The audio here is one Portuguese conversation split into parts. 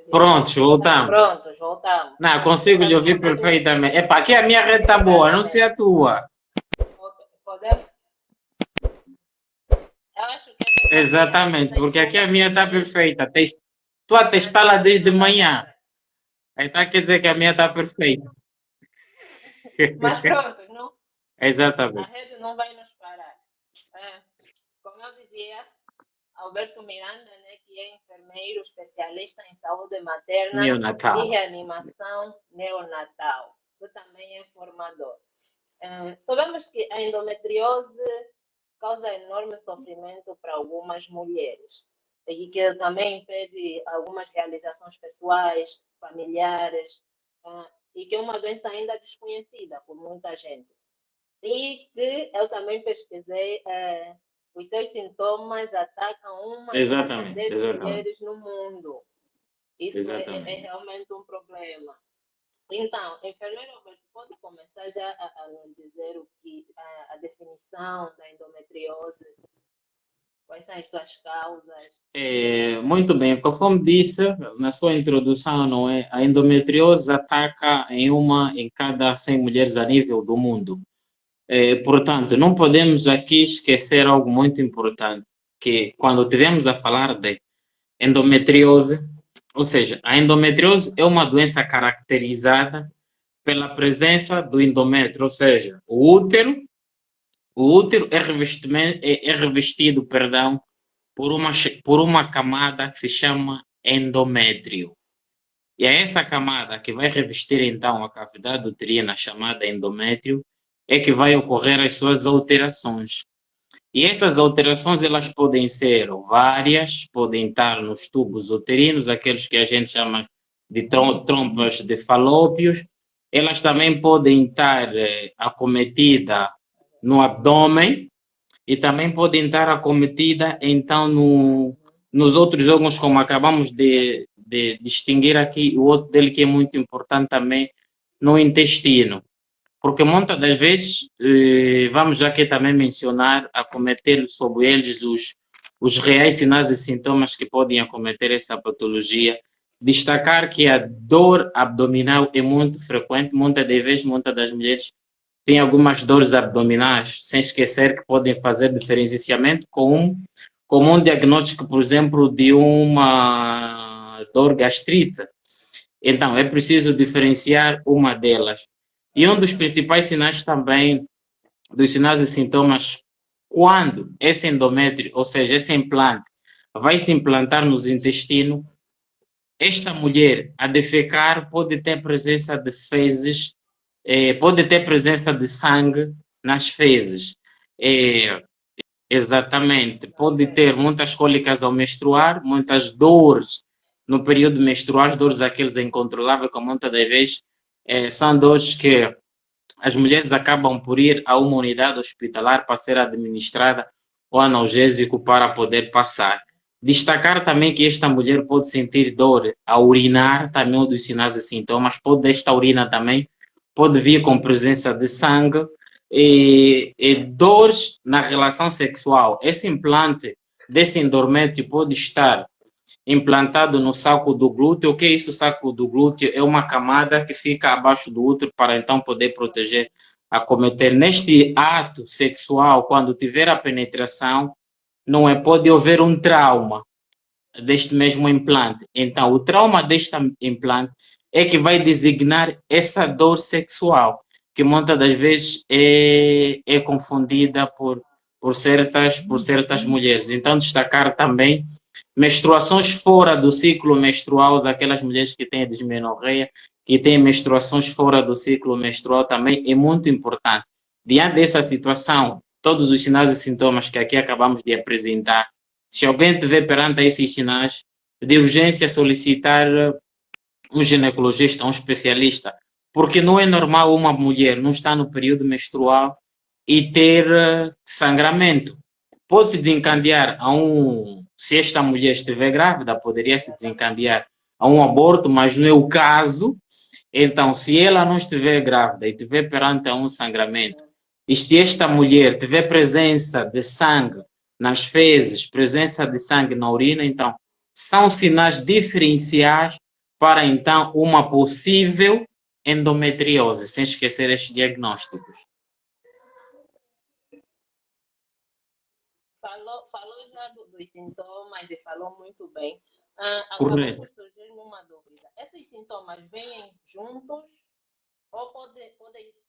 Prontos, voltamos. Prontos, voltamos. Não, consigo lhe ouvir perfeitamente. Epá, aqui a minha rede está boa, não sei a tua. Podemos? Eu acho que é mesmo Exatamente, porque aqui a minha está perfeita. Tu a testá-la desde manhã. Aí tá, quer dizer que a minha está perfeita. Mas pronto, não, a Exatamente. rede não vai nos parar. É, como eu dizia, Alberto Miranda, né, que é enfermeiro especialista em saúde materna e Neonatal. reanimação neonatal. Eu também é formador. Sabemos que a endometriose causa enorme sofrimento para algumas mulheres e que também impede algumas realizações pessoais, familiares, e que é uma doença ainda desconhecida por muita gente. E que eu também pesquisei, os seus sintomas atacam uma em cada Exatamente, 10 exatamente, mulheres no mundo. Isso é exatamente. realmente um problema. Então, enfermeiro Alberto, pode começar já a nos dizer o que a definição da endometriose, quais são as suas causas? Muito bem, conforme disse na sua introdução, não é? A endometriose ataca em uma em cada 100 mulheres a nível do mundo. Portanto, não podemos aqui esquecer algo muito importante, que quando tivemos a falar de endometriose, ou seja, a endometriose é uma doença caracterizada pela presença do endométrio, ou seja, o útero é revestido, perdão, por uma camada que se chama endométrio. E é essa camada que vai revestir então a cavidade uterina chamada endométrio é que vai ocorrer as suas alterações. E essas alterações elas podem ser várias, podem estar nos tubos uterinos, aqueles que a gente chama de trompas de falópios. Elas também podem estar acometidas no abdômen e também podem estar acometida então nos outros órgãos, como acabamos de distinguir aqui, o outro dele que é muito importante também, no intestino. Porque muitas das vezes, vamos aqui também mencionar, acometer sobre eles os reais sinais e sintomas que podem acometer essa patologia. Destacar que a dor abdominal é muito frequente, muitas das vezes, muitas das mulheres têm algumas dores abdominais, sem esquecer que podem fazer diferenciamento com um diagnóstico, por exemplo, de uma dor gastrite. Então, é preciso diferenciar uma delas. E um dos principais sinais também, dos sinais e sintomas, quando esse endométrio, ou seja, esse implante, vai se implantar nos intestinos, esta mulher, a defecar, pode ter presença de fezes, pode ter presença de sangue nas fezes. Exatamente. Pode ter muitas cólicas ao menstruar, muitas dores no período menstrual, as dores aqueles incontroláveis, que muitas das vezes são dores que as mulheres acabam por ir a uma unidade hospitalar para ser administrada o analgésico para poder passar. Destacar também que esta mulher pode sentir dor ao urinar, também um dos sinais e sintomas, pode esta urina também, pode vir com presença de sangue e dores na relação sexual. Esse implante desse endométrio pode estar implantado no saco do glúteo. O que é isso, o saco do glúteo? É uma camada que fica abaixo do útero para então poder proteger a cometer. Neste ato sexual, quando tiver a penetração, não é, pode haver um trauma deste mesmo implante. Então, o trauma deste implante é que vai designar essa dor sexual, que muitas das vezes é confundida por certas mulheres. Então, destacar também menstruações fora do ciclo menstrual, aquelas mulheres que têm dismenorreia, que têm menstruações fora do ciclo menstrual, também é muito importante. Diante dessa situação, todos os sinais e sintomas que aqui acabamos de apresentar, se alguém tiver perante esses sinais, de urgência solicitar um ginecologista, um especialista, porque não é normal uma mulher não estar no período menstrual e ter sangramento. Pode se desencadear se esta mulher estiver grávida, poderia se desencadear a um aborto, mas não é o caso. Então, se ela não estiver grávida e estiver perante a um sangramento, e se esta mulher tiver presença de sangue nas fezes, presença de sangue na urina, então são sinais diferenciais para então uma possível endometriose, sem esquecer estes diagnósticos. Falou já dos sintomas e falou muito bem. Acabou por Correto. surgir uma dúvida. Esses sintomas vêm juntos ou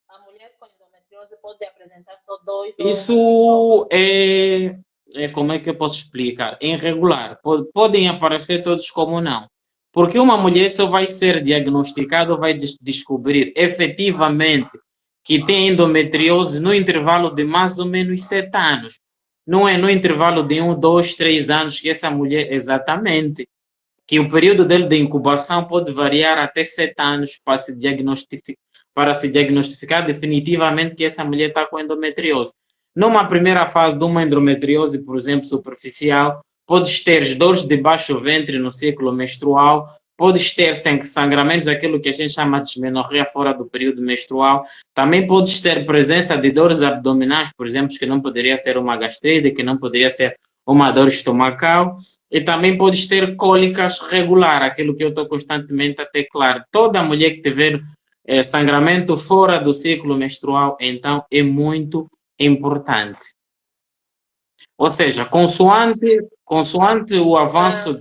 a mulher com endometriose pode apresentar só dois ou mais Isso sintomas? como é que eu posso explicar? É irregular. Podem aparecer todos como não. Porque uma mulher só vai ser diagnosticada ou vai descobrir efetivamente que tem endometriose no intervalo de mais ou menos 7 anos. Não é no intervalo de 1, 2, 3 anos que essa mulher, exatamente, que o período dele de incubação pode variar até 7 anos para se diagnosticar definitivamente que essa mulher está com endometriose. Numa primeira fase de uma endometriose, por exemplo, superficial, podes ter dores de baixo ventre no ciclo menstrual, podes ter sangramentos, aquilo que a gente chama de dismenorreia fora do período menstrual, também podes ter presença de dores abdominais, por exemplo, que não poderia ser uma gastrite, que não poderia ser uma dor estomacal, e também podes ter cólicas regular, aquilo que eu estou constantemente a ter claro. Toda mulher que tiver sangramento fora do ciclo menstrual, então é muito importante. Ou seja, consoante o avanço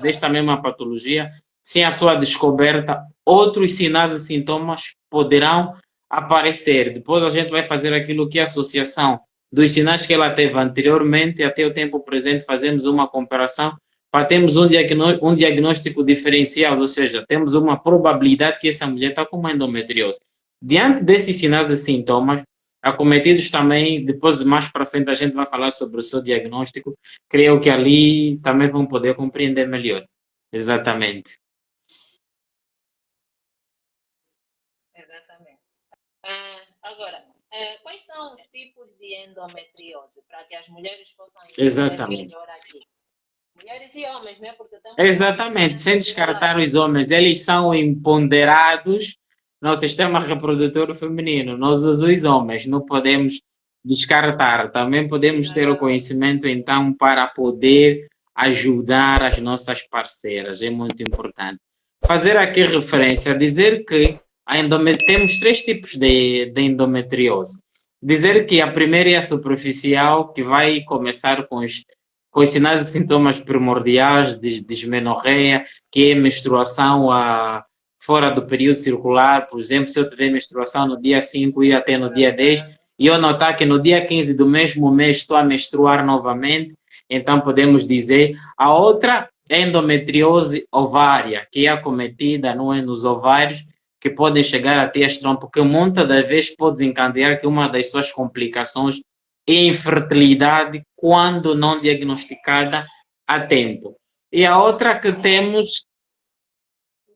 desta mesma patologia, sem a sua descoberta, outros sinais e sintomas poderão aparecer. Depois a gente vai fazer aquilo que é a associação dos sinais que ela teve anteriormente até o tempo presente, fazemos uma comparação para termos um diagnóstico diferencial, ou seja, temos uma probabilidade que essa mulher está com uma endometriose. Diante desses sinais e sintomas, acometidos também, depois mais para frente a gente vai falar sobre o seu diagnóstico, creio que ali também vão poder compreender melhor. Exatamente. Exatamente. Agora, quais são os tipos de endometriose para que as mulheres possam entender Exatamente. melhor aqui? Mulheres e homens, né? Porque temos Exatamente, sem descartar os homens, eles são empoderados no sistema reprodutor feminino. Nós, os homens, não podemos descartar. Também podemos ter o conhecimento, então, para poder ajudar as nossas parceiras. É muito importante. Fazer aqui referência, dizer que temos 3 tipos de endometriose. Dizer que a primeira é a superficial, que vai começar com os sinais e sintomas primordiais de dismenorreia, que é menstruação fora do período circular. Por exemplo, se eu tiver menstruação no dia 5 e até no dia 10, e eu notar que no dia 15 do mesmo mês estou a menstruar novamente, então podemos dizer. A outra é endometriose ovária, que é acometida, não é, nos ovários, que podem chegar até a trompas, porque muitas das vezes pode desencadear que uma das suas complicações é infertilidade quando não diagnosticada a tempo. E a outra que temos.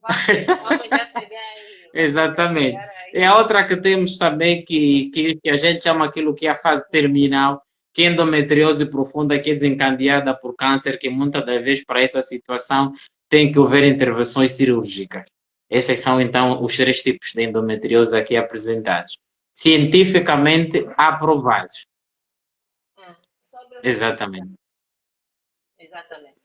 Vamos já chegar aí. Exatamente. E a outra que temos também, que a gente chama aquilo que é a fase terminal, que é endometriose profunda, que é desencadeada por câncer, que muitas das vezes para essa situação tem que haver intervenções cirúrgicas. Esses são então os 3 tipos de endometriose aqui apresentados, cientificamente aprovados. Exatamente. Exatamente.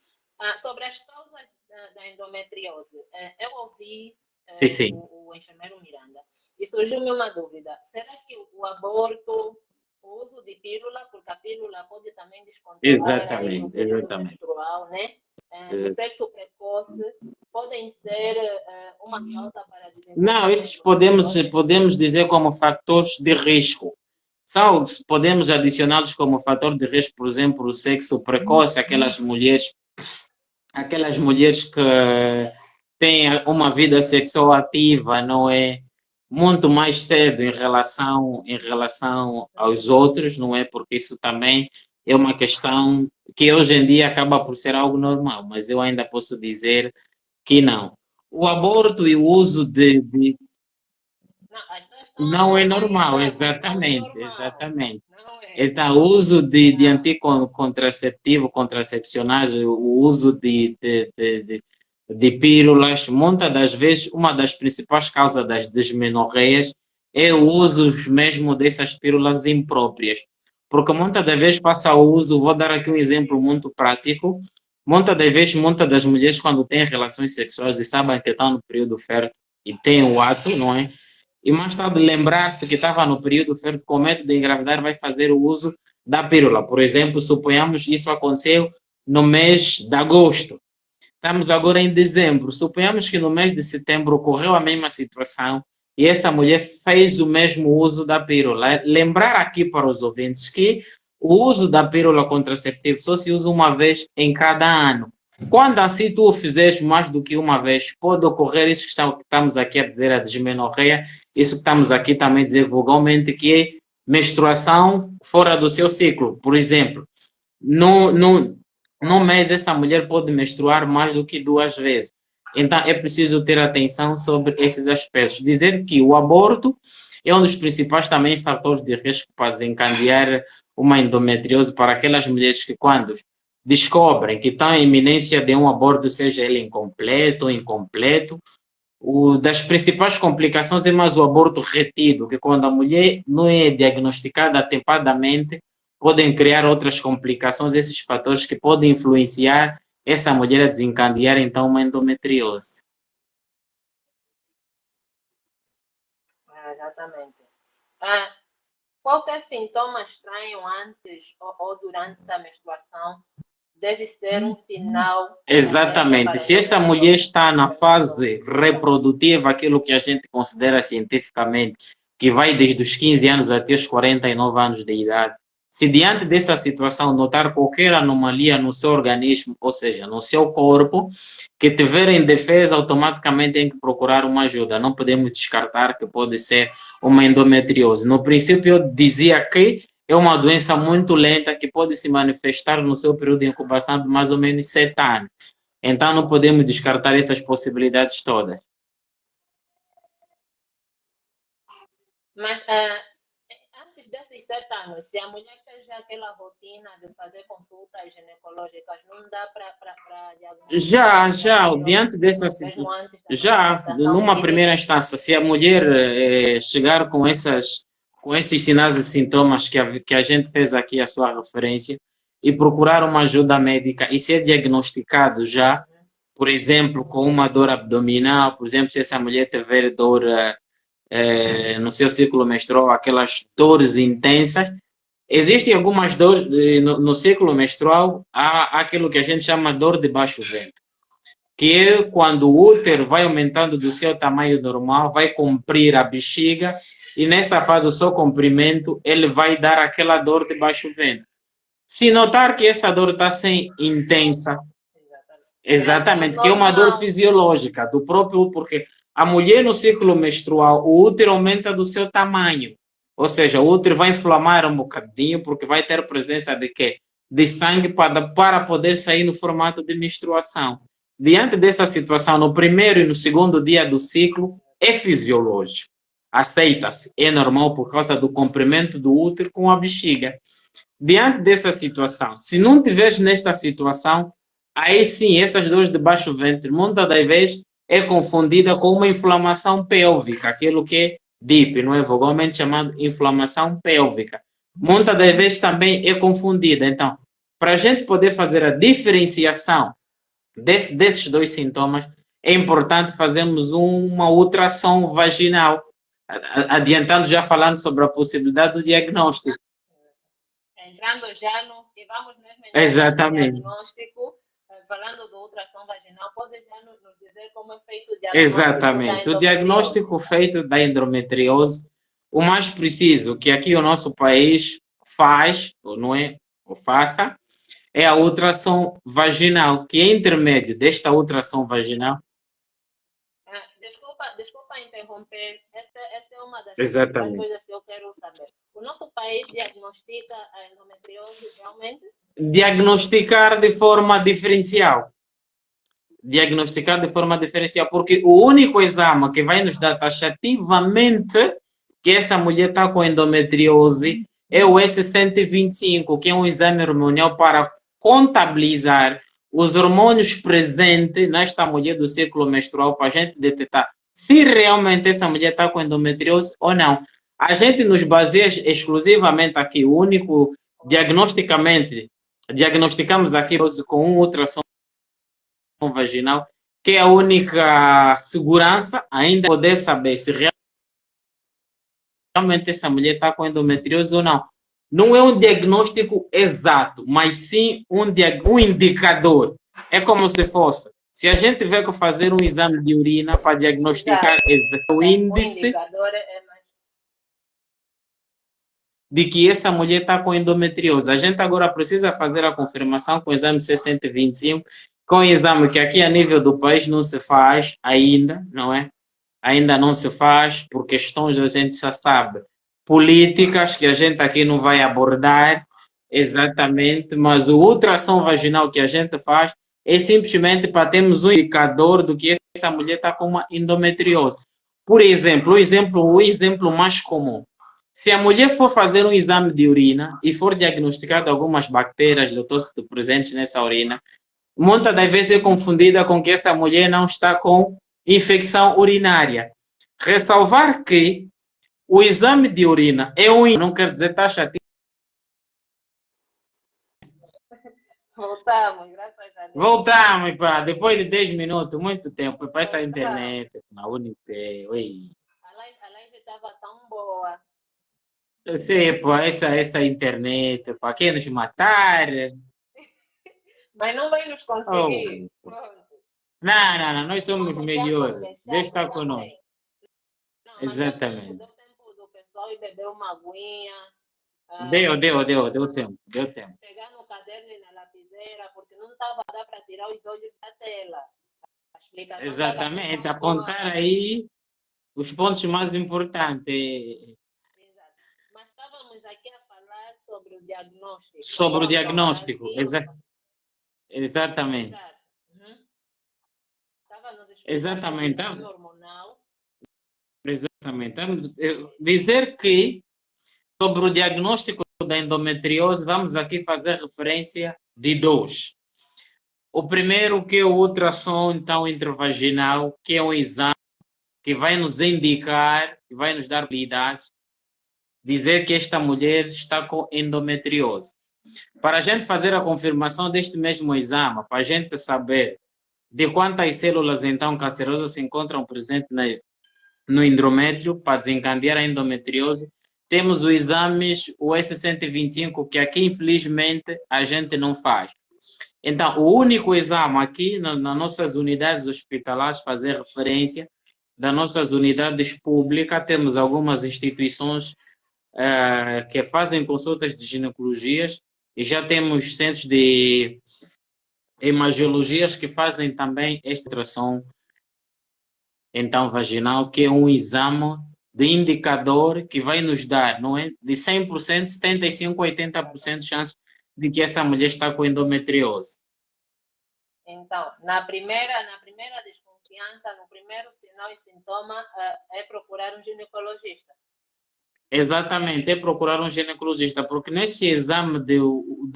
Sobre as causas da endometriose, eu ouvi Sim. o enfermeiro Miranda e surgiu-me uma dúvida. Será que o aborto, o uso de pílula, porque a pílula pode também descontrolar o período menstrual, né? O sexo precoce, podem ser uma causa para desenvolver? Não, esses podemos dizer como fatores de risco. Podemos adicioná-los como fator de risco, por exemplo, o sexo precoce, aquelas mulheres que têm uma vida sexual ativa, não é? Muito mais cedo em relação aos outros, não é? Porque isso também é uma questão que hoje em dia acaba por ser algo normal, mas eu ainda posso dizer que não. O aborto e o uso não é normal, exatamente. Então, o uso de anticontraceptivo, contracepcionais, o uso de pílulas, muitas das vezes, uma das principais causas das desmenorreias é o uso mesmo dessas pílulas impróprias. Porque muitas das vezes faça o uso, vou dar aqui um exemplo muito prático, Muitas das vezes, muitas das mulheres, quando têm relações sexuais e sabem que estão no período fértil e têm o ato, não é? E mais tarde lembrar-se que estava no período fértil com medo de engravidar, vai fazer o uso da pílula. Por exemplo, suponhamos isso aconteceu no mês de agosto. Estamos agora em dezembro. Suponhamos que no mês de setembro ocorreu a mesma situação e essa mulher fez o mesmo uso da pílula. Lembrar aqui para os ouvintes que o uso da pílula contraceptiva só se usa uma vez em cada ano. Quando assim tu o fizeres mais do que uma vez, pode ocorrer isso que estamos aqui a dizer, a dismenorreia, isso que estamos aqui também a dizer vulgarmente, que é menstruação fora do seu ciclo. Por exemplo, no mês essa mulher pode menstruar mais do que 2 vezes. Então é preciso ter atenção sobre esses aspectos. Dizer que o aborto é um dos principais também fatores de risco para desencadear uma endometriose para aquelas mulheres que quando descobrem que estão em iminência de um aborto, seja ele incompleto ou incompleto, das principais complicações é mais o aborto retido, que quando a mulher não é diagnosticada atempadamente, podem criar outras complicações, esses fatores que podem influenciar essa mulher a desencadear então uma endometriose. Exatamente. Ah, qualquer sintoma estranho antes ou durante a menstruação deve ser um sinal. Exatamente. Se essa mulher está na fase reprodutiva, aquilo que a gente considera cientificamente, que vai desde os 15 anos até os 49 anos de idade, se diante dessa situação notar qualquer anomalia no seu organismo, ou seja, no seu corpo, que tiver em defesa, automaticamente tem que procurar uma ajuda. Não podemos descartar que pode ser uma endometriose. No princípio, eu dizia que é uma doença muito lenta que pode se manifestar no seu período de incubação de mais ou menos 7 anos. Então, não podemos descartar essas possibilidades todas. Mas antes desses 7 anos, se a mulher fez aquela rotina de fazer consultas ginecológicas, não dá para diagnosticar? Já, diante dessa situação, já, numa primeira instância, se a mulher chegar com esses sinais e sintomas que a gente fez aqui a sua referência e procurar uma ajuda médica e ser diagnosticado já, por exemplo, com uma dor abdominal, por exemplo, se essa mulher tiver dor no seu ciclo menstrual, aquelas dores intensas. Existem algumas dores no ciclo menstrual, há aquilo que a gente chama dor de baixo ventre, que é quando o útero vai aumentando do seu tamanho normal, vai comprir a bexiga, e nessa fase, o seu comprimento, ele vai dar aquela dor de baixo ventre. Se notar que essa dor está sem intensa, exatamente, que é uma dor fisiológica do próprio, porque a mulher no ciclo menstrual, o útero aumenta do seu tamanho. Ou seja, o útero vai inflamar um bocadinho, porque vai ter presença de quê? De sangue para poder sair no formato de menstruação. Diante dessa situação, no primeiro e no segundo dia do ciclo, é fisiológico. Aceita-se, é normal por causa do comprimento do útero com a bexiga. Diante dessa situação, se não tiveres nesta situação, aí sim, essas dores de baixo ventre, muitas das vezes, é confundida com uma inflamação pélvica, aquilo que é DIP, não é? Vulgarmente chamado inflamação pélvica. Muitas das vezes também é confundida. Então, para a gente poder fazer a diferenciação desses dois sintomas, é importante fazermos uma ultrassom vaginal, adiantando já falando sobre a possibilidade do diagnóstico. Entrando já no que vamos mesmo exatamente. No diagnóstico, falando do ultrassom vaginal, pode já nos dizer como é feito o diagnóstico? Exatamente. O diagnóstico feito da endometriose, o mais preciso que aqui o nosso país faz, ou não é, ou faça, é a ultrassom vaginal, que é intermédio desta ultrassom vaginal. Desculpa interromper, essa é uma das coisas que eu quero saber. O nosso país diagnostica a endometriose realmente? Diagnosticar de forma diferencial. Porque o único exame que vai nos dar taxativamente que essa mulher está com endometriose é o S125, que é um exame hormonal para contabilizar os hormônios presentes nesta mulher do ciclo menstrual para a gente detectar se realmente essa mulher está com endometriose ou não. A gente nos baseia exclusivamente aqui, o único diagnosticamos aqui com um ultrassom vaginal, que é a única segurança ainda poder saber se realmente essa mulher está com endometriose ou não. Não é um diagnóstico exato, mas sim um indicador. É como se fosse. Se a gente tiver que fazer um exame de urina para diagnosticar o O índice indicador é mais. de que essa mulher está com endometriose. A gente agora precisa fazer a confirmação com o exame C125, com o exame que aqui a nível do país não se faz ainda, não é? Ainda não se faz por questões, a gente já sabe, políticas que a gente aqui não vai abordar exatamente, mas o ultrassom vaginal que a gente faz é simplesmente para termos um indicador do que essa mulher está com uma endometriose. Por exemplo, o exemplo mais comum. Se a mulher for fazer um exame de urina e for diagnosticado algumas bactérias, leucócitos presentes nessa urina, muitas das vezes é confundida com que essa mulher não está com infecção urinária. Ressalvar que o exame de urina é um, não quer dizer taxativo. Voltamos, graças a Deus. Voltamos, pá, depois de 10 minutos, muito tempo, para essa Voltamos. internet, na Unite, ui. A live estava tão boa. Eu sei, pô, essa internet, para quem nos matar. Mas não vai nos conseguir. Oh. Pronto. Não, nós somos Vamos já melhores. Deus começar está também. conosco. Não, mas Exatamente. deu tempo do pessoal ir beber uma aguinha. Deu tempo, deu tempo. Pegar no caderno e na lapiseira, porque não estava a dar para tirar os olhos da tela. A explicação estava Exatamente, tão boa. apontar aí os pontos mais importantes Exato. Mas estávamos aqui a falar sobre o diagnóstico. sobre o Pronto, agora diagnóstico. sim. Exatamente. Exato. Uhum. Estava nos explicando sobre o Exatamente. exame hormonal. Exatamente. Dizer que sobre o diagnóstico da endometriose, vamos aqui fazer referência de dois. O primeiro, que é o ultrassom então intravaginal, que é um exame que vai nos indicar, que vai nos dar habilidades, dizer que esta mulher está com endometriose. Para a gente fazer a confirmação deste mesmo exame, para a gente saber de quantas células então cancerosas se encontram presentes no endométrio, para desencadear a endometriose, temos os exames, o S125, que aqui infelizmente a gente não faz. Então, o único exame aqui nas nossas unidades hospitalares, fazer referência das nossas unidades públicas, temos algumas instituições que fazem consultas de ginecologias e já temos centros de hemangiologias que fazem também esta ultrassom então vaginal, que é um exame de indicador que vai nos dar, não é, de 100%, 75, 80% de chance de que essa mulher está com endometriose. Então, na primeira desconfiança, no primeiro sinal e sintoma, é procurar um ginecologista. Exatamente, é procurar um ginecologista, porque nesse exame de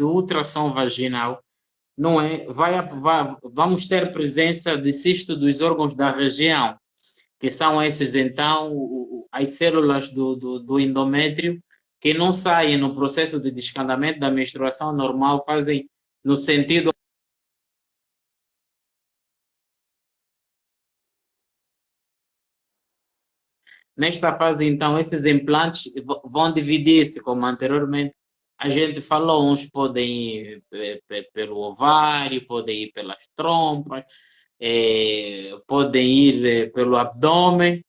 ultrassom vaginal, não é, vamos ter presença de cisto dos órgãos da região, que são esses, então, as células do endométrio, que não saem no processo de descandamento da menstruação normal, fazem no sentido. Nesta fase, então, esses implantes vão dividir-se, como anteriormente a gente falou, uns podem ir pelo ovário, podem ir pelas trompas, podem ir pelo abdômen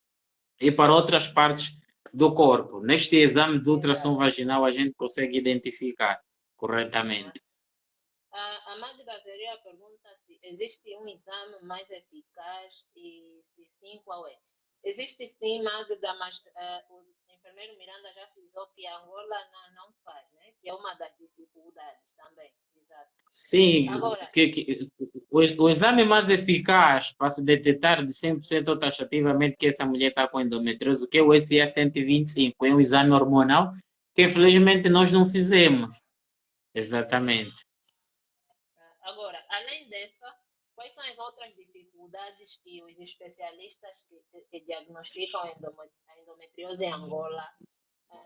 e para outras partes do corpo. Neste exame de ultrassom vaginal, a gente consegue identificar corretamente. A Magda Zeria pergunta se existe um exame mais eficaz e se sim, qual é? Existe sim, Magda, mas o enfermeiro Miranda já frisou que a Angola não faz, né? Que é uma das dificuldades também. Exato. Sim, Agora, o exame mais eficaz para se detectar de 100% ou taxativamente que essa mulher está com endometriose, que é o SEA 125, é um exame hormonal que infelizmente nós não fizemos. Exatamente. agora, além dessa, quais são as outras dificuldades que os especialistas que diagnosticam a endometriose em Angola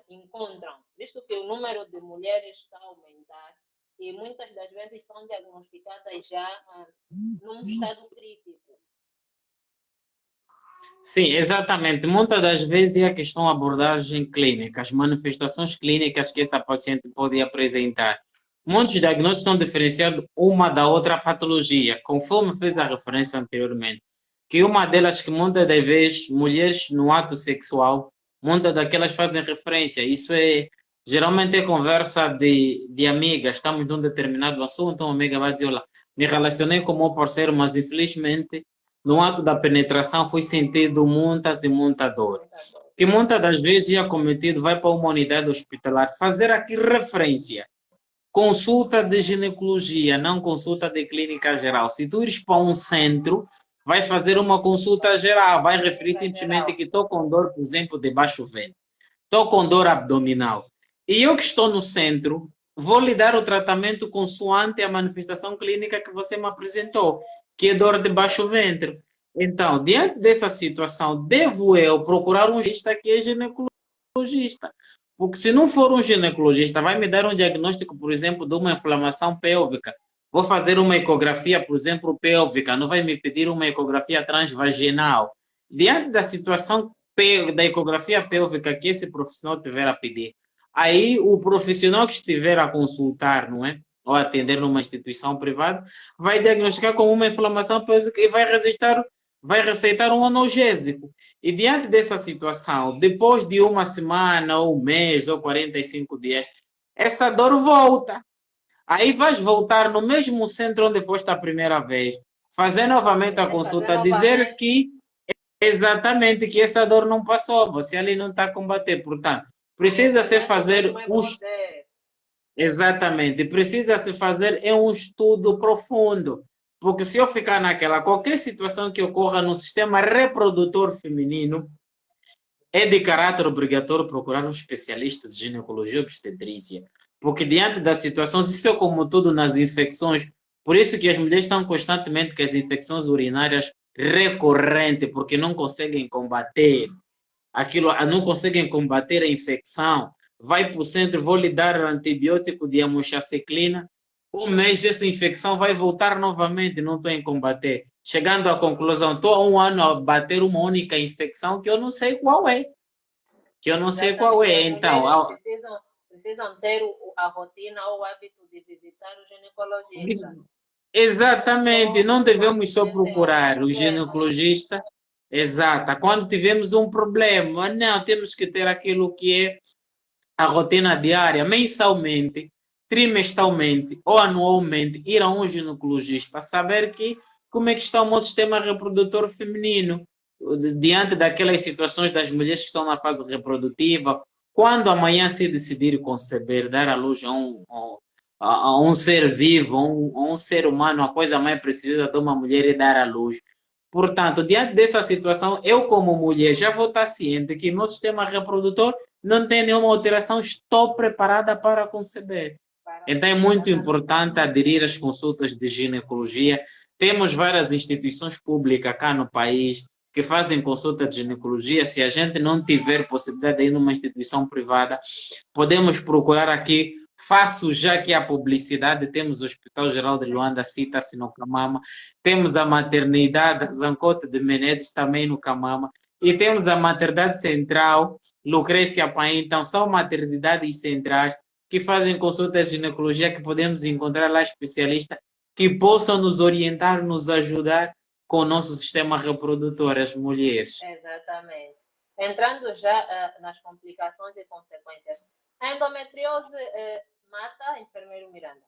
encontram? Visto que o número de mulheres está a aumentar, e muitas das vezes são diagnosticadas já num estado crítico. Sim, exatamente. Muitas das vezes é a questão da abordagem clínica, as manifestações clínicas que essa paciente pode apresentar. Muitos diagnósticos estão diferenciados uma da outra patologia, conforme fez a referência anteriormente. Que uma delas, que muitas das vezes, mulheres no ato sexual, muitas daquelas fazem referência. Isso é, geralmente é conversa de amigas, estamos num determinado assunto, uma amiga vai dizer, olha, me relacionei com o meu parceiro, mas infelizmente no ato da penetração foi sentido muitas e muita dor. Que muitas das vezes é cometido, vai para uma unidade hospitalar fazer aqui referência. Consulta de ginecologia, não consulta de clínica geral. Se tu ires para um centro, vai fazer uma consulta geral, vai referir simplesmente que estou com dor, por exemplo, de baixo ventre. Estou com dor abdominal. E eu que estou no centro, vou lhe dar o tratamento consoante a manifestação clínica que você me apresentou, que é dor de baixo ventre. Então, diante dessa situação, devo eu procurar um ginecologista que é ginecologista. Porque se não for um ginecologista, vai me dar um diagnóstico, por exemplo, de uma inflamação pélvica. Vou fazer uma ecografia, por exemplo, pélvica, não vai me pedir uma ecografia transvaginal. Diante da situação da ecografia pélvica que esse profissional tiver a pedir, aí o profissional que estiver a consultar, não é? Ou atender numa instituição privada, vai diagnosticar como uma inflamação pélvica e vai receitar um analgésico. E diante dessa situação, depois de uma semana, ou um mês, ou 45 dias, essa dor volta. Aí vais voltar no mesmo centro onde foste a primeira vez, fazer novamente a consulta, dizer que exatamente que essa dor não passou, você ali não está a combater. Portanto, precisa-se fazer exatamente, precisa-se fazer um estudo profundo. Porque se eu ficar naquela, qualquer situação que ocorra no sistema reprodutor feminino, é de caráter obrigatório procurar um especialista de ginecologia e obstetrícia. Porque diante das situações, isso é como tudo nas infecções, por isso que as mulheres estão constantemente com as infecções urinárias recorrentes, porque não conseguem combater aquilo, não conseguem combater a infecção. Vai para o centro, vou lhe dar antibiótico de amoxicilina, um mês essa infecção vai voltar novamente, não estou em combater. Chegando à conclusão, estou há um ano a bater uma única infecção que eu não sei qual é. Que eu não sei qual é. Então, precisam ter a rotina ou o hábito de visitar o ginecologista. Exatamente, não devemos só procurar o ginecologista. Exato, quando tivemos um problema, não, temos que ter aquilo que é a rotina diária, mensalmente, trimestralmente ou anualmente, ir a um ginecologista, saber que como é que está o nosso sistema reprodutor feminino, diante daquelas situações das mulheres que estão na fase reprodutiva, quando amanhã se decidir conceber, dar à luz a um ser vivo, a um ser humano, a coisa mais preciosa de uma mulher é dar à luz. Portanto, diante dessa situação, eu como mulher já vou estar ciente que meu sistema reprodutor não tem nenhuma alteração, estou preparada para conceber. Então é muito importante aderir às consultas de ginecologia. Temos várias instituições públicas cá no país que fazem consulta de ginecologia. Se a gente não tiver possibilidade de ir numa instituição privada, podemos procurar aqui. Faço já aqui a publicidade, temos o Hospital Geral de Luanda, cita-se no Camama, temos a maternidade Zancote de Menezes, também no Camama, e temos a maternidade central, Lucrécia Paim. Então são maternidades centrais que fazem consultas de ginecologia, que podemos encontrar lá especialistas que possam nos orientar, nos ajudar com o nosso sistema reprodutor, as mulheres. Exatamente. Entrando já nas complicações e consequências, a endometriose mata, enfermeiro Miranda?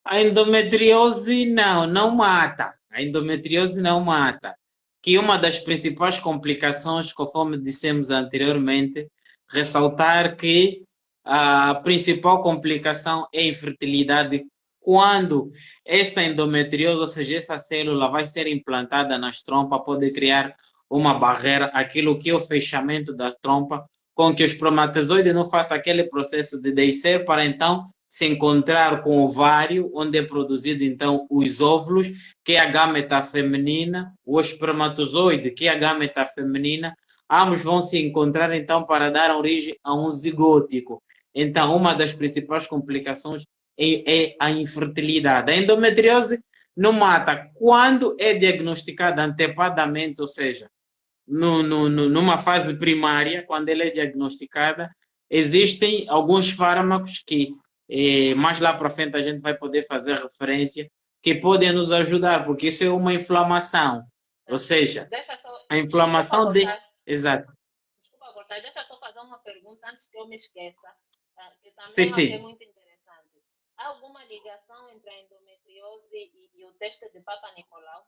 A endometriose não mata. A endometriose não mata. Que uma das principais complicações, conforme dissemos anteriormente, ressaltar que a principal complicação é a infertilidade quando essa endometriose, ou seja, essa célula vai ser implantada nas trompas, pode criar uma barreira, aquilo que é o fechamento da trompa, com que o espermatozoide não faça aquele processo de descer para então se encontrar com o ovário, onde é produzido então os óvulos, que é a gâmeta feminina, o espermatozoide, que é a gâmeta feminina, ambos vão se encontrar então para dar origem a um zigótico. Então, uma das principais complicações é a infertilidade. A endometriose não mata quando é diagnosticada antepadamente, ou seja, numa fase primária, quando ela é diagnosticada, existem alguns fármacos que mais lá para frente a gente vai poder fazer referência, que podem nos ajudar, porque isso é uma inflamação. Ou seja, Deixa só, a desculpa inflamação de. cortar, Exato. desculpa cortar, deixa só fazer uma pergunta antes que eu me esqueça, que Sim, também eu achei sim. muito interessante. Há alguma ligação entre a endometriose e o teste de Papa Nicolau?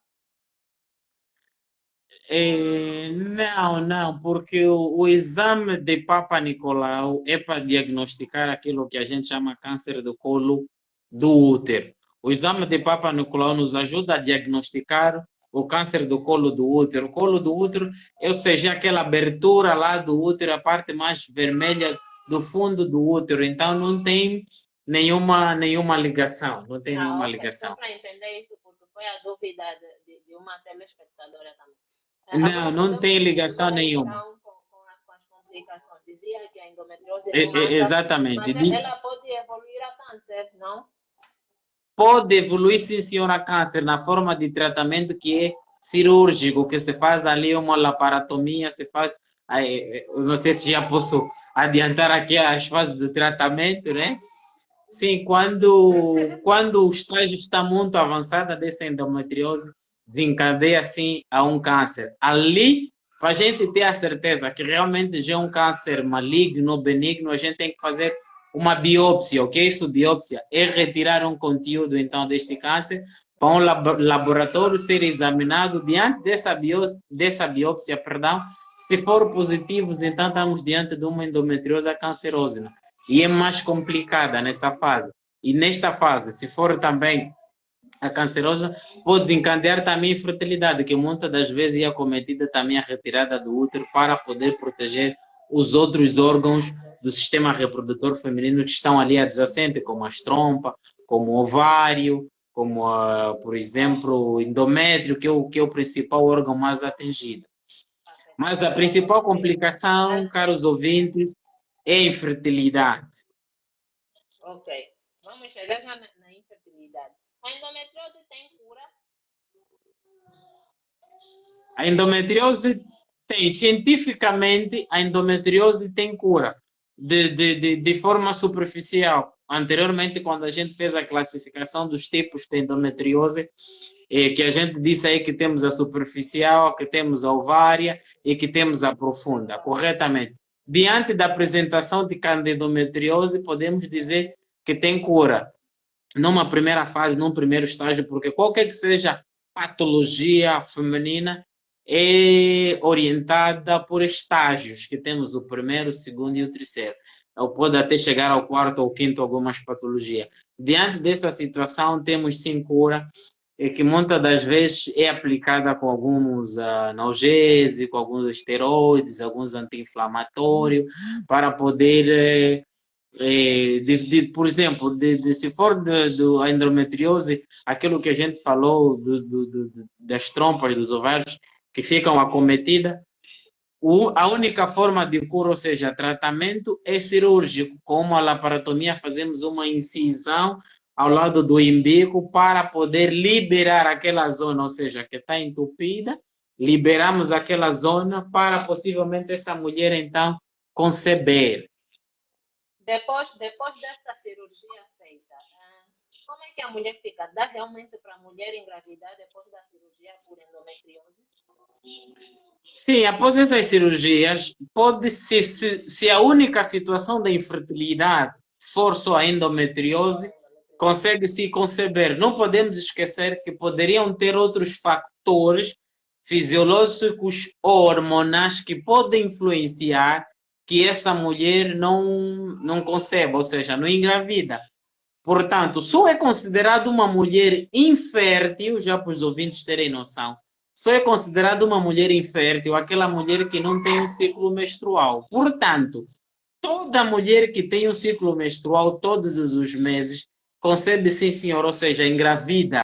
Não, porque o exame de Papa Nicolau é para diagnosticar aquilo que a gente chama câncer do colo do útero. O exame de Papa Nicolau nos ajuda a diagnosticar o câncer do colo do útero. O colo do útero, ou seja, aquela abertura lá do útero, a parte mais vermelha do fundo do útero. Então não tem nenhuma ligação. Não tem nenhuma Ok, só ligação. para entender isso, porque foi a dúvida de uma telespectadora também. Não, Agora não tem podemos ligação continuar nenhuma. então com as complicações. Dizia que a endometriose não mata, Exatamente. mas ela pode evoluir a câncer, não? Pode evoluir, sim, senhor, a câncer na forma de tratamento que é cirúrgico, que se faz ali uma laparotomia, se faz. Não sei se já posso adiantar aqui as fases do tratamento, né? Sim, quando o estágio está muito avançado dessa endometriose, desencadeia assim a um câncer. Ali, para a gente ter a certeza que realmente já é um câncer maligno ou benigno, a gente tem que fazer uma biópsia. O que é isso, biópsia? É retirar um conteúdo, então, deste câncer para um laboratório ser examinado. Diante dessa biópsia, perdão, se for positivos, então estamos diante de uma endometriose cancerosa e é mais complicada nessa fase. E nesta fase, se for também a cancerosa, pode desencadear também a infertilidade, que muitas das vezes é acometida também a retirada do útero para poder proteger os outros órgãos do sistema reprodutor feminino que estão ali adjacentes, como as trompas, como o ovário, como, por exemplo, o endométrio, que é o principal órgão mais atingido. Mas a principal complicação, caros ouvintes, é a infertilidade. Ok, vamos chegar já na infertilidade. A endometriose tem cura? A endometriose tem, cientificamente, a endometriose tem cura de forma superficial. Anteriormente, quando a gente fez a classificação dos tipos de endometriose, que a gente disse aí que temos a superficial, que temos a ovária e que temos a profunda, corretamente. Diante da apresentação de candidometriose, podemos dizer que tem cura numa primeira fase, num primeiro estágio, porque qualquer que seja patologia feminina é orientada por estágios, que temos o primeiro, o segundo e o terceiro. Ou pode até chegar ao quarto ou quinto algumas patologias. Diante dessa situação, temos sim cura, que muitas das vezes é aplicada com alguns analgésicos, com alguns esteroides, alguns anti-inflamatórios, para poder por exemplo, se for a endometriose, aquilo que a gente falou das trompas, dos ovários que ficam acometidas, a única forma de cura, ou seja, tratamento é cirúrgico. Com a laparotomia, fazemos uma incisão ao lado do umbigo para poder liberar aquela zona, ou seja, que está entupida, liberamos aquela zona para possivelmente essa mulher, então, conceber. Depois dessa cirurgia feita, como é que a mulher fica? Dá realmente para a mulher engravidar depois da cirurgia por endometriose? Sim, após essas cirurgias, pode ser, se a única situação da infertilidade for só a endometriose, consegue se conceber. Não podemos esquecer que poderiam ter outros fatores fisiológicos ou hormonais que podem influenciar que essa mulher não conceba, ou seja, não engravida. Portanto, só é considerada uma mulher infértil, já para os ouvintes terem noção, só é considerada uma mulher infértil aquela mulher que não tem um ciclo menstrual. Portanto, toda mulher que tem um ciclo menstrual todos os meses concebe sim, senhor, ou seja, engravida.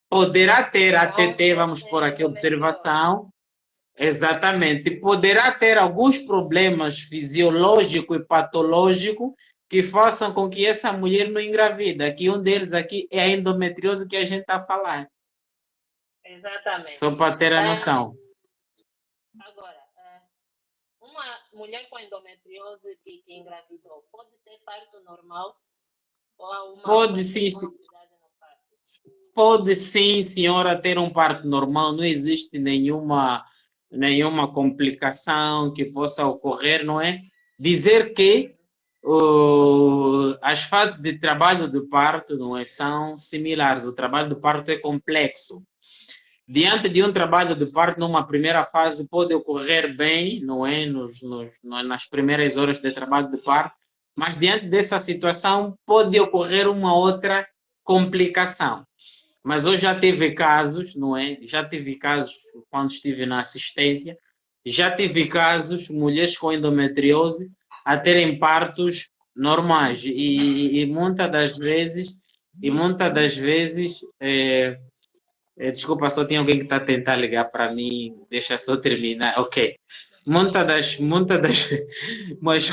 Poderá ter a TT, vamos por aqui observação, exatamente, poderá ter alguns problemas fisiológicos e patológicos que façam com que essa mulher não engravida. Que um deles aqui é a endometriose que a gente está falando. Exatamente. Só para ter a noção. Agora, uma mulher com endometriose que engravidou pode ter parto normal? Ou há uma Pode sim, dificuldade no parto? pode sim, senhora, ter um parto normal. Não existe nenhuma complicação que possa ocorrer, não é? Dizer que as fases de trabalho do parto, não é, são similares. O trabalho do parto é complexo. Diante de um trabalho de parto, numa primeira fase, pode ocorrer bem, não é? Nas primeiras horas de trabalho de parto, mas diante dessa situação, pode ocorrer uma outra complicação. Mas eu já tive casos, não é? Já tive casos quando estive na assistência, já tive casos, mulheres com endometriose, a terem partos normais e muitas das vezes, desculpa, só tem alguém que está a tentar ligar para mim, deixa só terminar, ok. Muitas das, mas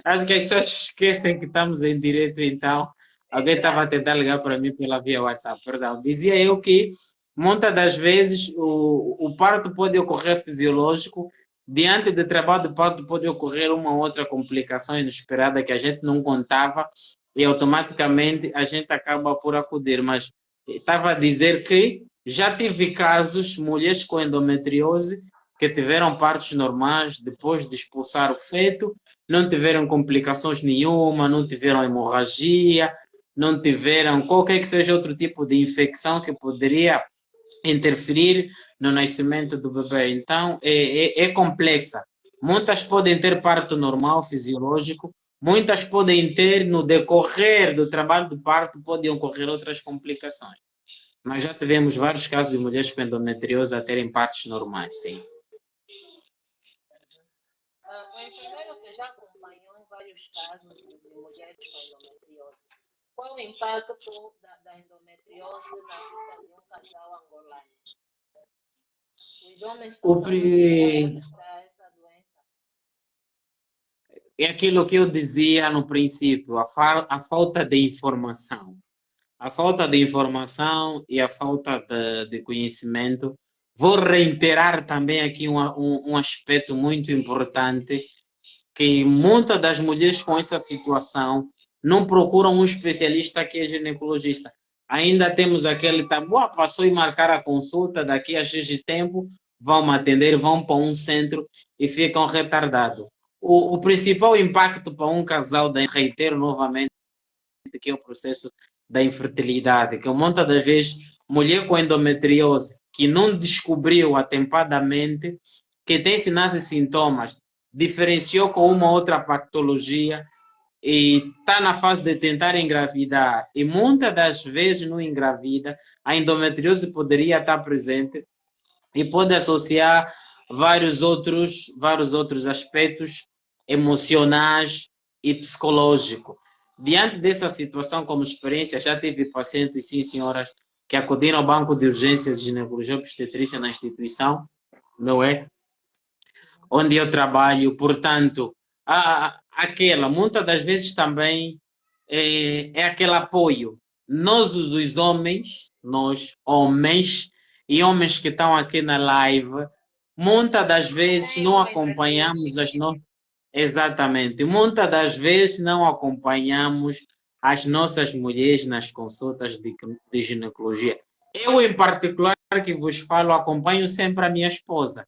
acho que as pessoas esquecem que estamos em direto, então alguém estava a tentar ligar para mim pela via WhatsApp, perdão. Dizia eu que muitas das vezes o parto pode ocorrer fisiológico, diante do trabalho de parto pode ocorrer uma outra complicação inesperada que a gente não contava e automaticamente a gente acaba por acudir, mas estava a dizer que já tive casos, mulheres com endometriose, que tiveram partos normais depois de expulsar o feto, não tiveram complicações nenhuma, não tiveram hemorragia, não tiveram qualquer que seja outro tipo de infecção que poderia interferir no nascimento do bebê. Então, é complexa. Muitas podem ter parto normal, fisiológico, muitas podem ter, no decorrer do trabalho do parto, podem ocorrer outras complicações. Mas já tivemos vários casos de mulheres com endometriose a terem partos normais, sim. O enfermeiro que já acompanhou em vários casos de mulheres com endometriose, qual o impacto da endometriose na vida de um casal angolano? Os homens estão mais preparados para essa doença? É aquilo que eu dizia no princípio, a falta de informação. A falta de informação e a falta de conhecimento. Vou reiterar também aqui um aspecto muito importante, que muitas das mulheres com essa situação não procuram um especialista que é ginecologista. Ainda temos aquele tabu, passou e marcar a consulta, daqui a X de tempo vão me atender, vão para um centro e ficam retardados. O principal impacto para um casal, reitero novamente, que é o processo da infertilidade, que muitas das vezes mulher com endometriose que não descobriu atempadamente, que tem sinais e sintomas, diferenciou com uma outra patologia e está na fase de tentar engravidar e muitas das vezes não engravida, a endometriose poderia estar presente e pode associar vários outros aspectos emocionais e psicológicos. Diante dessa situação, como experiência, já tive pacientes, sim, senhoras, que acudiram ao banco de urgências de ginecologia obstetrícia na instituição, não é? Onde eu trabalho, portanto, muitas das vezes também é aquele apoio. Nós, os homens, nós, homens, e homens que estão aqui na live, muitas das vezes não acompanhamos as nossas. Exatamente. Muitas das vezes não acompanhamos as nossas mulheres nas consultas de ginecologia. Eu, em particular, que vos falo, acompanho sempre a minha esposa.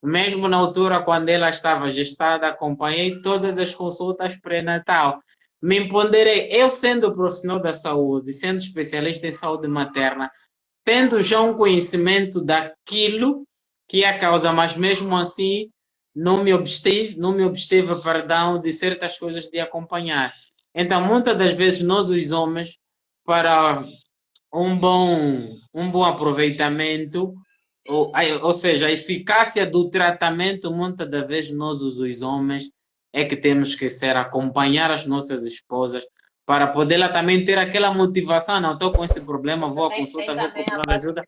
Mesmo na altura, quando ela estava gestada, acompanhei todas as consultas pré-natal. Me empoderei, eu sendo profissional da saúde, sendo especialista em saúde materna, tendo já um conhecimento daquilo que é a causa, mas mesmo assim não me obsteve, perdão, de certas coisas de acompanhar. Então, muitas das vezes, nós, os homens, para um bom aproveitamento, ou seja, a eficácia do tratamento, muitas das vezes, nós, os homens, é que temos que acompanhar as nossas esposas para poder ela também ter aquela motivação. Não estou com esse problema, vou à consulta, vou procurar ajuda.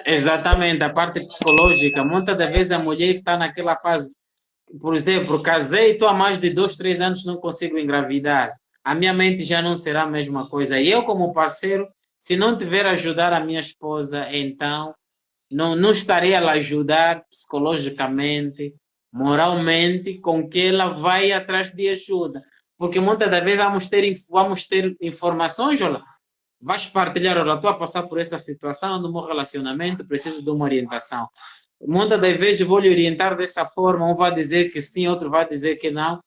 Exatamente, a parte psicológica. Muitas das vezes a mulher que está naquela fase por exemplo, casei, estou há mais de 2, 3 anos, não consigo engravidar. A minha mente já não será a mesma coisa. E eu, como parceiro, se não tiver a ajudar a minha esposa, então não estarei a ajudar psicologicamente, moralmente, com que ela vai atrás de ajuda. Porque muitas das vezes vamos ter informações, olha, vais partilhar, olha, estou a passar por essa situação no meu relacionamento, preciso de uma orientação. Muitas das vezes vou lhe orientar dessa forma, um vai dizer que sim, outro vai dizer que não.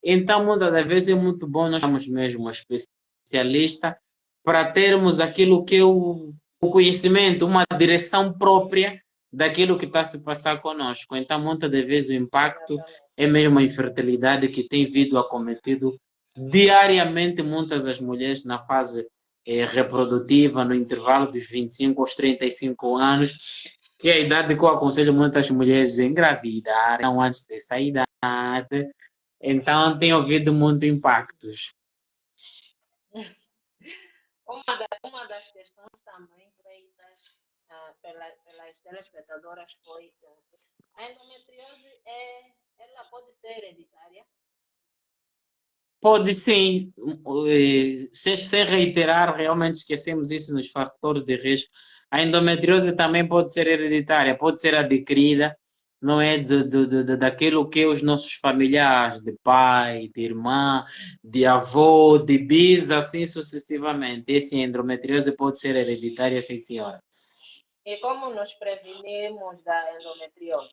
Então, muitas das vezes é muito bom nós termos mesmo um especialista para termos aquilo que é o conhecimento, uma direção própria daquilo que está a se passar conosco. Então, muitas das vezes o impacto Exatamente. é mesmo a infertilidade que tem vindo acometido diariamente muitas das mulheres na fase reprodutiva, no intervalo dos 25 aos 35 anos, que é a idade que eu aconselho muitas mulheres a engravidar, não antes dessa idade. Então, tem havido muito impactos. Uma das questões também feitas pelas telespectadoras foi a endometriose ela pode ser hereditária? Pode sim, sem reiterar, realmente esquecemos isso nos fatores de risco. A endometriose também pode ser hereditária, pode ser adquirida, não é daquilo que os nossos familiares, de pai, de irmã, de avô, de bis, assim sucessivamente. Esse endometriose pode ser hereditária, sim, senhora. E como nos prevenimos da endometriose?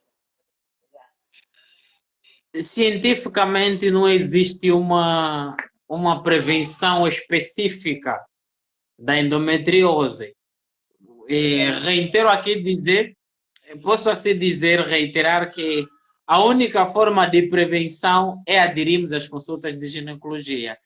Já. Cientificamente não existe uma prevenção específica da endometriose. Reitero aqui dizer, posso assim dizer, reiterar que a única forma de prevenção é aderirmos às consultas de ginecologia.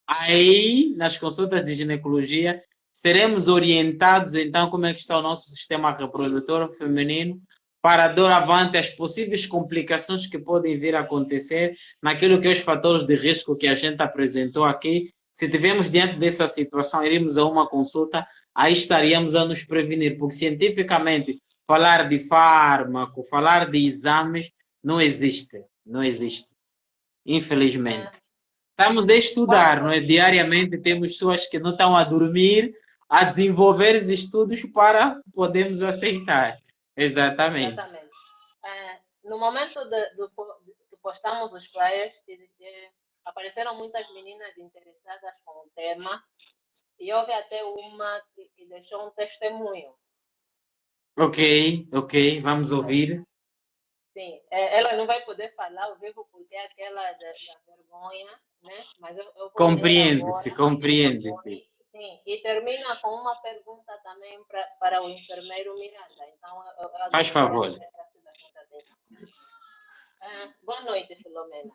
Aí, nas consultas de ginecologia, seremos orientados, então, como é que está o nosso sistema reprodutor feminino, para doravante as possíveis complicações que podem vir a acontecer naquilo que é os fatores de risco que a gente apresentou aqui. Se tivermos diante dessa situação, iremos a uma consulta, aí estaríamos a nos prevenir, porque cientificamente falar de fármaco, falar de exames, não existe, não existe, É, infelizmente. Estamos a estudar, não quando, é? Diariamente temos pessoas que não estão a dormir, a desenvolver os estudos para podermos aceitar. Exatamente. exatamente. No momento de postamos os flyers, apareceram muitas meninas interessadas com o tema e houve até uma que deixou um testemunho. Ok, ok, vamos ouvir. Sim, ela não vai poder falar ao vivo porque é aquela da vergonha, né? Mas eu vou ler Compreende-se, agora. compreende-se. Sim, e termina com uma pergunta também para o enfermeiro Miranda. Então, eu Faz agradecia favor. se prestasse bastante atenção. Boa noite, Filomena.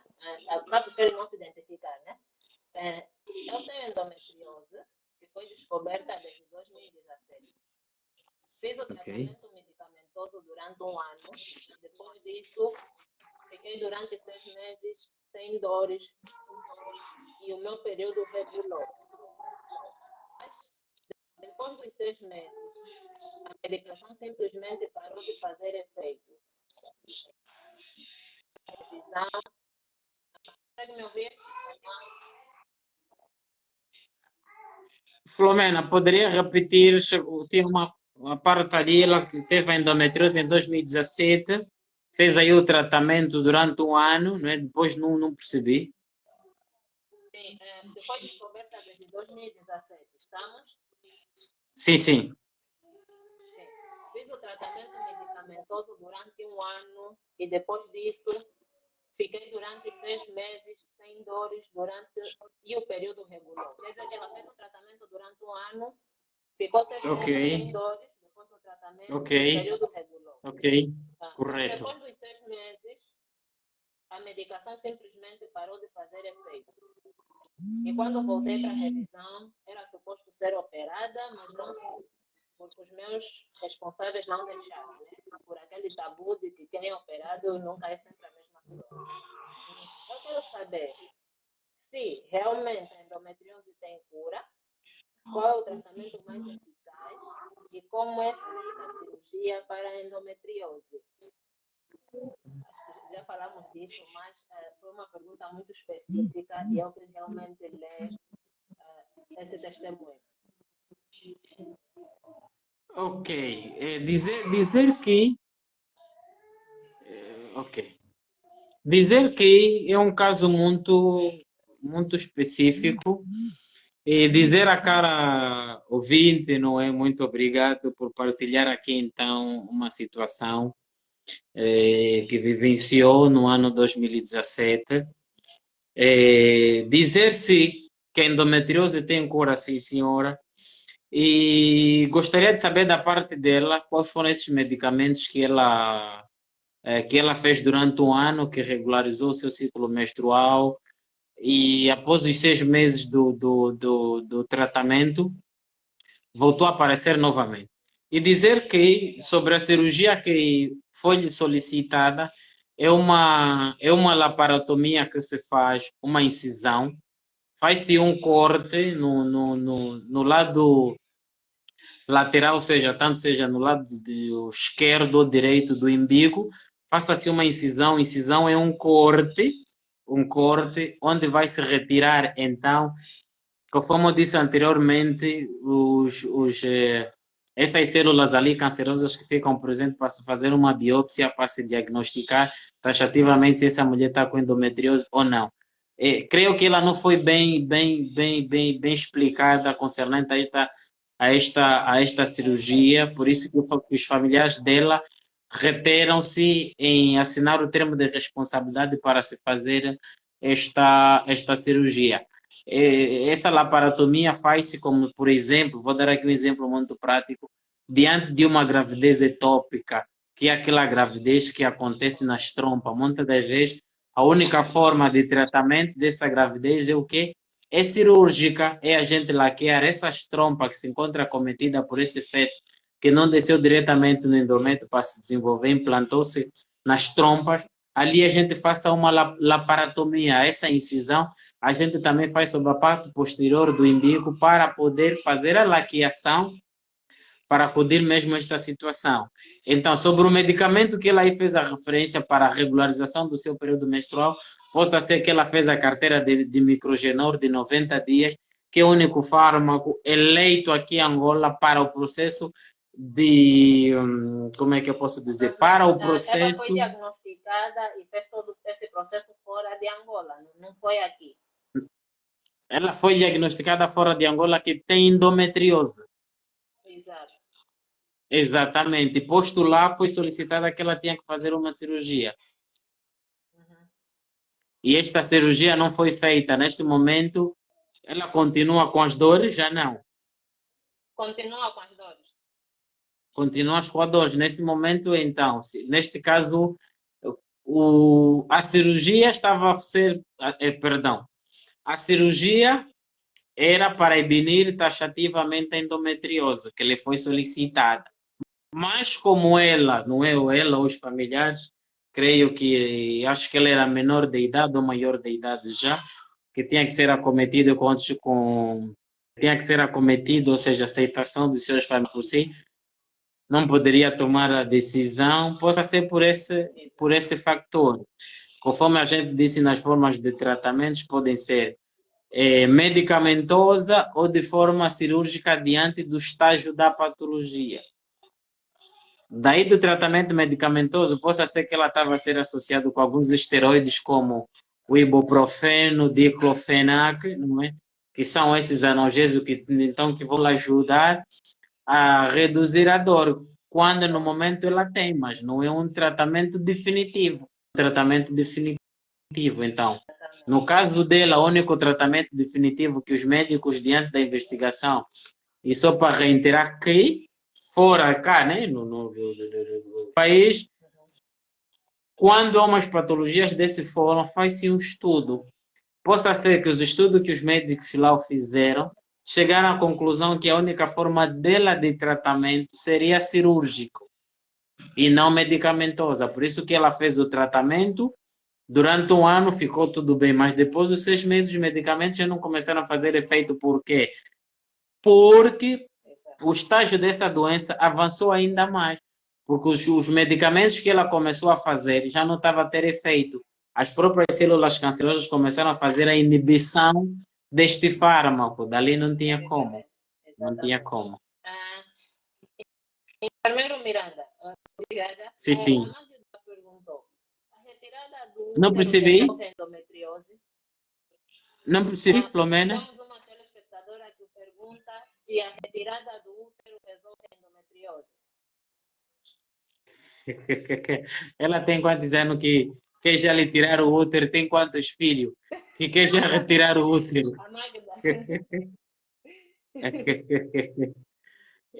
Mas prefere não se identificar, né? Eu tenho endometriose, que foi descoberta desde 2017. Fiz o Ok, tratamento medicamentoso durante um ano. Depois disso, fiquei durante 6 meses sem dores e o meu período regulou. Mas, depois dos 6 meses, a medicação simplesmente parou de fazer efeito. Revisão, consegue me ouvir? Flomena, poderia repetir? Tinha uma parte ali, ela que teve a endometriose em 2017, fez aí o tratamento durante um ano, não é? Depois não percebi. Sim, foi descoberta desde 2017, estamos? Sim, sim. Sim. Fiz o tratamento medicamentoso durante um ano e depois disso fiquei durante 6 meses sem dores e o período regulou. Quer dizer que ela fez o tratamento durante um ano, ficou seis Ok, meses sem dores depois do tratamento ok, e o período regulou. ok, Mas correto. depois dos 6 meses, a medicação simplesmente parou de fazer efeito. E quando voltei para a revisão, era suposto ser operada, mas não fui, porque os meus responsáveis não deixaram, né? Por aquele tabu de que quem é operado nunca é sempre a mesma pessoa. Eu quero saber se realmente a endometriose tem cura, qual é o tratamento mais eficaz e como é feita a cirurgia para a endometriose. Acho que já falamos falamos disso, mas foi uma pergunta muito específica e eu queria realmente ler esse testemunho. Ok. Dizer que. Ok. Dizer que é um caso muito específico. E dizer a cara ouvinte, não é? Muito obrigado por partilhar aqui então uma situação que vivenciou no ano 2017. Dizer-se que a endometriose tem cura, sim, senhora. E gostaria de saber da parte dela quais foram esses medicamentos que ela fez durante um ano, que regularizou o seu ciclo menstrual. E após os 6 meses do tratamento, voltou a aparecer novamente. E dizer que sobre a cirurgia que foi-lhe solicitada, é uma laparotomia que se faz, uma incisão, faz-se um corte no lado lateral, ou seja, tanto seja no lado esquerdo ou direito do umbigo, faça-se uma incisão. Incisão é um corte onde vai se retirar, então, conforme eu disse anteriormente, essas células ali cancerosas que ficam presentes para se fazer uma biópsia, para se diagnosticar taxativamente se essa mulher está com endometriose ou não. Creio que ela não foi bem explicada concernente a esta cirurgia, por isso que os familiares dela reteram-se em assinar o termo de responsabilidade para se fazer esta cirurgia. Essa laparotomia faz-se como, por exemplo, vou dar aqui um exemplo muito prático, diante de uma gravidez ectópica, que é aquela gravidez que acontece nas trompas. Muitas das vezes, a única forma de tratamento dessa gravidez é o quê? É cirúrgica, é a gente laquear essas trompas que se encontra cometida por esse feto que não desceu diretamente no endométrio para se desenvolver, implantou-se nas trompas. Ali a gente faça uma laparotomia, essa incisão a gente também faz sobre a parte posterior do umbigo para poder fazer a laqueação para acudir mesmo a esta situação. Então, sobre o medicamento que ela aí fez a referência para a regularização do seu período menstrual, possa ser que ela fez a carteira de microgenor de 90 dias, que é o único fármaco eleito aqui em Angola para o processo como é que eu posso dizer? Para o processo... Ela foi diagnosticada e fez todo esse processo fora de Angola, não foi aqui. Ela foi diagnosticada fora de Angola que tem endometriose. Exato. Exatamente. Posto lá, foi solicitada que ela tinha que fazer uma cirurgia. Uhum. E esta cirurgia não foi feita. Neste momento, ela continua com as dores? Já não. Continua com as dores? Continua com as dores. Nesse momento, então, neste caso, a cirurgia estava a ser... perdão. A cirurgia era para prevenir taxativamente a endometriose, que lhe foi solicitada. Mas como ela, não é ela ou os familiares, creio que, acho que ela era menor de idade ou maior de idade já, que tinha que ser acometido tinha que ser acometido, ou seja, aceitação dos seus familiares por si, não poderia tomar a decisão, possa ser por esse fator. Conforme a gente disse nas formas de tratamentos, podem ser medicamentosa ou de forma cirúrgica diante do estágio da patologia. Daí do tratamento medicamentoso, possa ser que ela estava a ser associada com alguns esteroides como o ibuprofeno, diclofenac, não é? Que são esses analgésicos que vão ajudar a reduzir a dor, quando no momento ela tem, mas não é um tratamento definitivo. Então, no caso dela, o único tratamento definitivo que os médicos, diante da investigação, e só para reiterar que, fora cá, né, no país, quando há umas patologias desse fórum, faz-se um estudo. Possa ser que os estudos que os médicos lá fizeram chegaram à conclusão que a única forma dela de tratamento seria cirúrgico e não medicamentosa. Por isso que ela fez o tratamento. Durante um ano ficou tudo bem, mas depois dos 6 meses os medicamentos já não começaram a fazer efeito. Por quê? Porque o estágio dessa doença avançou ainda mais. porque os medicamentos que ela começou a fazer já não estavam a ter efeito. As próprias células cancerosas começaram a fazer a inibição deste fármaco, dali não tinha como, não tinha Exatamente. como. Enfermeiro Miranda, obrigada. Sim, O sim. Amanda perguntou: a retirada do Não útero percebi? resolve a endometriose? Não percebi, Flomena? Temos uma telespectadora que pergunta se a retirada do útero resolve a endometriose. Ela tem quantos anos que quer já lhe tirar o útero? Tem quantos filhos que quer já retirar o útero? A Magda.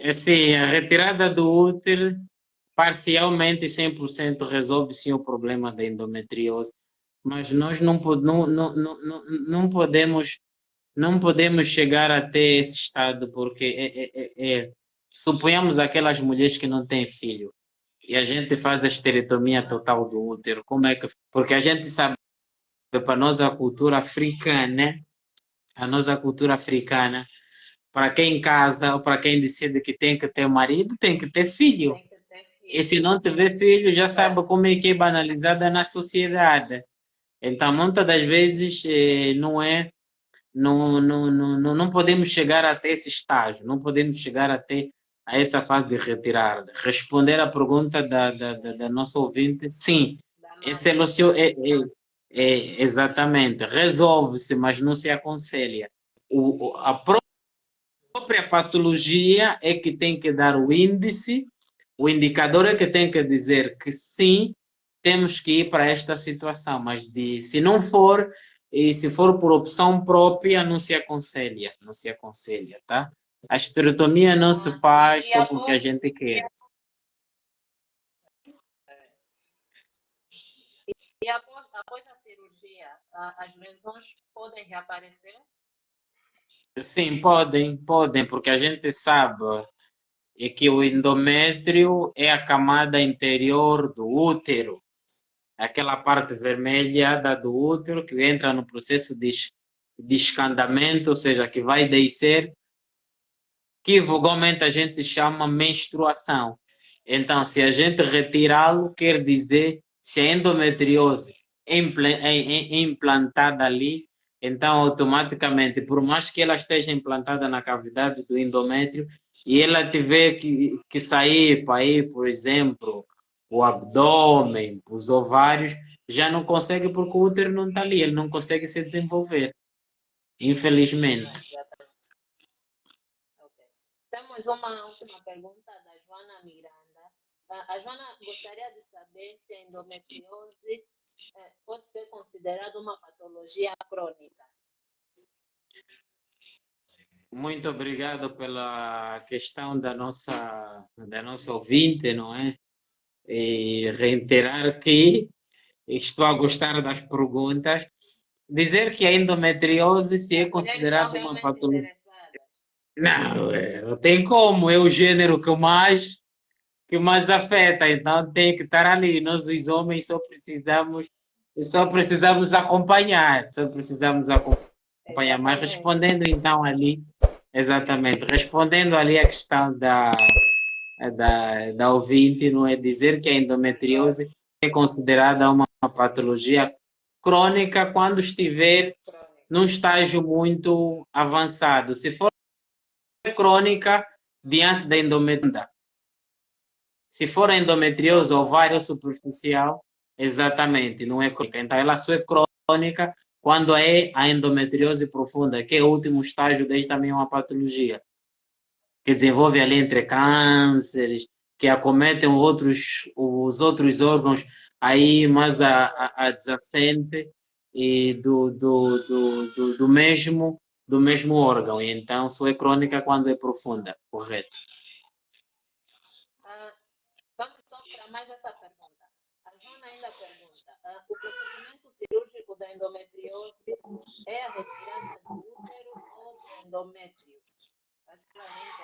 Assim, a retirada do útero parcialmente 100% resolve sim o problema da endometriose, mas nós não podemos chegar até esse estado porque suponhamos aquelas mulheres que não têm filho e a gente faz a esterectomia total do útero, como é que, porque a gente sabe para a nossa cultura africana, a nossa cultura africana, para quem casa ou para quem decide que tem que ter marido, tem que ter filho. Tem que ter E filho. se não tiver filho, já sabe como é que é banalizada na sociedade. Então, muitas das vezes, não podemos chegar até esse estágio, não podemos chegar até a essa fase de retirada. Responder à pergunta da nossa ouvinte, sim, Da esse é, Magda. exatamente, resolve-se, mas não se aconselha. A própria patologia é que tem que dar o índice, o indicador é que tem que dizer que sim, temos que ir para esta situação, mas se não for, e se for por opção própria, não se aconselha, não se aconselha, tá? A esterectomia não se faz E só porque a após, gente quer. após a cirurgia, as lesões podem reaparecer? Sim, podem, porque a gente sabe que o endométrio é a camada interior do útero, aquela parte vermelha do útero que entra no processo de escandamento, ou seja, que vai descer, que vulgarmente a gente chama menstruação. Então, se a gente retirá-lo, quer dizer, se a endometriose é implantada ali, então automaticamente, por mais que ela esteja implantada na cavidade do endométrio, e ela tiver que sair para ir, por exemplo, o abdômen, os ovários, já não consegue porque o útero não está ali, ele não consegue se desenvolver, infelizmente. Okay. Temos uma última pergunta da Joana Miranda. A Joana gostaria de saber se a endometriose pode ser considerada uma patologia crônica. Muito obrigado pela questão da nossa ouvinte, não é? E reiterar que estou a gostar das perguntas. Dizer que a endometriose se é As mulheres estão considerada uma realmente patologia. interessadas. Não, não tem como, é o gênero que mais afeta, então tem que estar ali. Nós, os homens, só precisamos acompanhar, só precisamos acompanhar. Mas Exatamente. respondendo então ali, exatamente, respondendo ali a questão da ouvinte, não é dizer que a endometriose é considerada uma patologia crônica quando estiver Crônica. num estágio muito avançado. Se for crônica, diante da endometriose. Se for a endometriose ovário superficial, exatamente, não é crônica. Então, ela só é crônica quando é a endometriose profunda, que é o último estágio, desde também uma patologia, que desenvolve ali entre cânceres, que acometem os outros órgãos aí mais adjacente e do mesmo órgão. E então, só é crônica quando é profunda, correto? Vamos só para mais essa pergunta. A Joana ainda pergunta: o procedimento cirúrgico da endometriose é a retirada do útero ou do endométrio?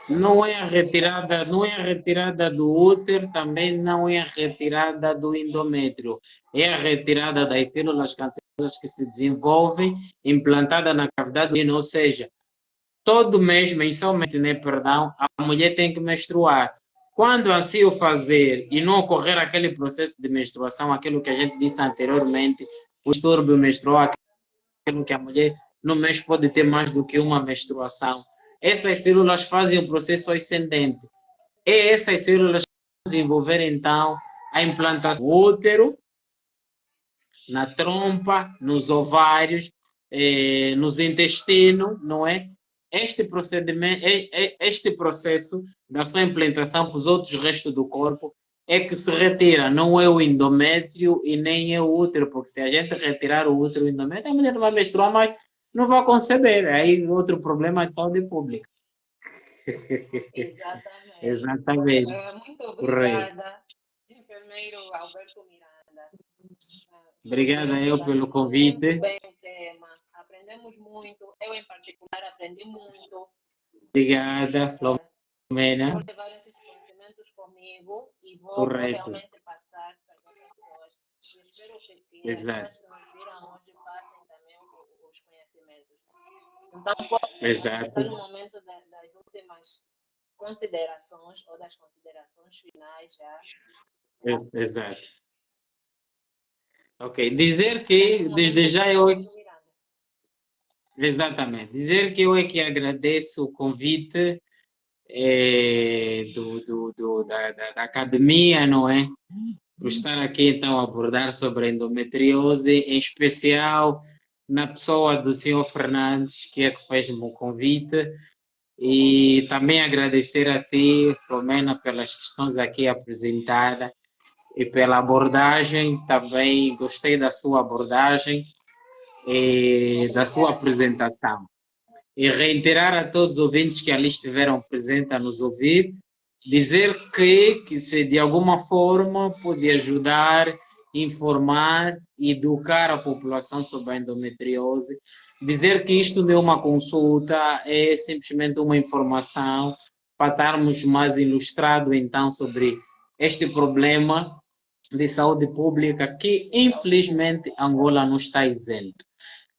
Não é a retirada do útero, também não é a retirada do endométrio. É a retirada das células cancerosas que se desenvolvem implantada na cavidade do útero, ou seja, todo mês, mensalmente, né, perdão, a mulher tem que menstruar. Quando assim o fazer e não ocorrer aquele processo de menstruação, aquilo que a gente disse anteriormente, o distúrbio menstrual, aquilo que a mulher no mês pode ter mais do que uma menstruação, essas células fazem o processo ascendente. E essas células vão desenvolver então a implantação do útero, na trompa, nos ovários, nos intestinos, não é? Este procedimento, este processo da sua implantação para os outros restos do corpo é que se retira, não é o endométrio e nem é o útero, porque se a gente retirar o útero e o endométrio, a mulher não vai menstruar, mas não vai conceber. Aí outro problema de saúde pública. Exatamente. Exatamente. Muito Correto. obrigada, enfermeiro Alberto Miranda. Obrigada eu pelo convite. Muito bem o tema. Aprendemos muito. Eu, em particular, aprendi muito. Obrigada, Flomena. Vou levar esses conhecimentos comigo e vou Correto. realmente passar para as outras pessoas. E espero que Exato. aquelas que nos viram hoje passem também os conhecimentos. Então, Exato. está no momento das últimas considerações ou das considerações finais já. Exato. Ok. Dizer que desde já eu. Exatamente. Dizer que eu é que agradeço o convite da academia, não é? Por estar aqui então a abordar sobre a endometriose, em especial na pessoa do senhor Fernandes, que é que fez-me o convite, e também agradecer a ti, Flomena, pelas questões aqui apresentadas e pela abordagem. Também gostei da sua abordagem e da sua apresentação. E reiterar a todos os ouvintes que ali estiveram presentes a nos ouvir, dizer que se de alguma forma pode ajudar, informar, educar a população sobre a endometriose, dizer que isto não é uma consulta, é simplesmente uma informação para estarmos mais ilustrados então sobre este problema de saúde pública que infelizmente Angola não está isento.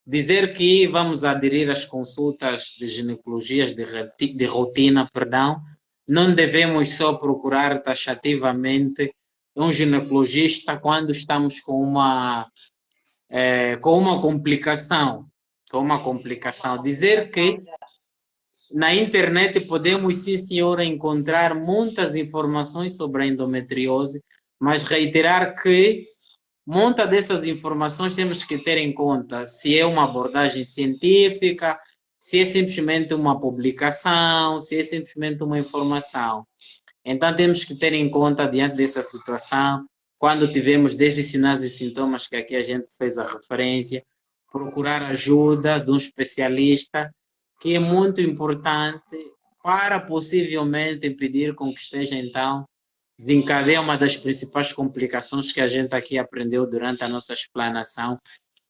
Dizer que vamos aderir às consultas de ginecologias de rotina, perdão, não devemos só procurar taxativamente um ginecologista quando estamos com uma complicação. Com uma complicação. Dizer que na internet podemos, sim, senhora, encontrar muitas informações sobre a endometriose, mas reiterar que muitas dessas informações temos que ter em conta se é uma abordagem científica, se é simplesmente uma publicação, se é simplesmente uma informação. Então temos que ter em conta, diante dessa situação, quando tivermos desses sinais e sintomas que aqui a gente fez a referência, procurar ajuda de um especialista, que é muito importante para possivelmente impedir com que esteja então desencadeia uma das principais complicações que a gente aqui aprendeu durante a nossa explanação,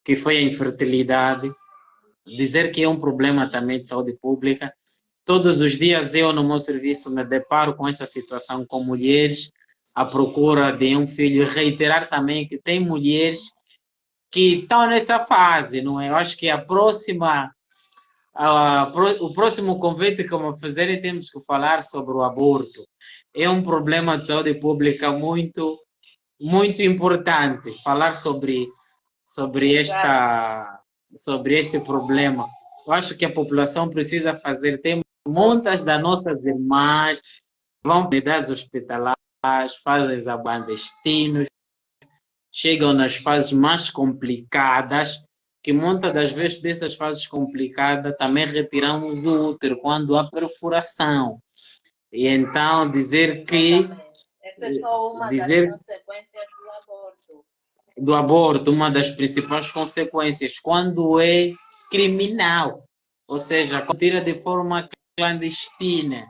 que foi a infertilidade. Dizer que é um problema também de saúde pública. Todos os dias eu, no meu serviço, me deparo com essa situação com mulheres à procura de um filho. Reiterar também que tem mulheres que estão nessa fase, não é? Eu acho que o próximo convite que vamos fazer temos que falar sobre o aborto. É um problema de saúde pública muito, muito importante. Falar sobre este problema. Eu acho que a população precisa fazer. Tem muitas das nossas irmãs vão para unidades hospitalares, fazem abandestinos, chegam nas fases mais complicadas, que muitas das vezes dessas fases complicadas também retiramos o útero quando há perfuração. E então dizer que essa é só uma das consequências do aborto, uma das principais consequências, quando é criminal, ou seja, quando tira de forma clandestina,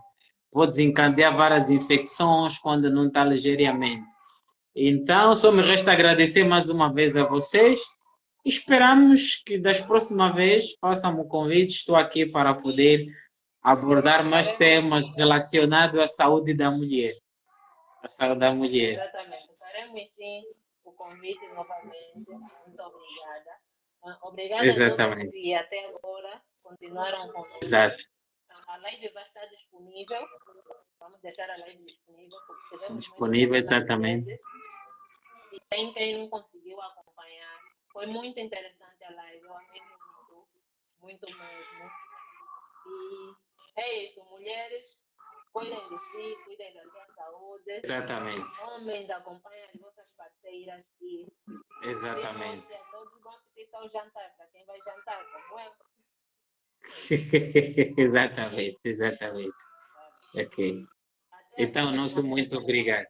pode desencadear várias infecções quando não está ligeiramente. Então, só me resta agradecer mais uma vez a vocês. Esperamos que das próximas vezes façam o convite. Estou aqui para poder abordar mais temas relacionados à saúde da mulher. A saúde da mulher. Exatamente. Faremos sim o convite novamente. Muito obrigada. Obrigada a todos que até agora continuaram conosco. Exato. a live vai estar disponível. Vamos deixar a live disponível, porque tivemos Disponível, muitas exatamente. vezes. E quem não conseguiu acompanhar, foi muito interessante a live. Eu amei muito, muito mesmo. E é isso, mulheres, cuidem de si, cuidem da sua saúde. Exatamente. Homens, acompanhem as vossas parceiras e Exatamente. a todos bom apetite ao jantar, para quem vai jantar, como eu. Exatamente. Ok. Até a Então, nosso próxima muito sessão. obrigado.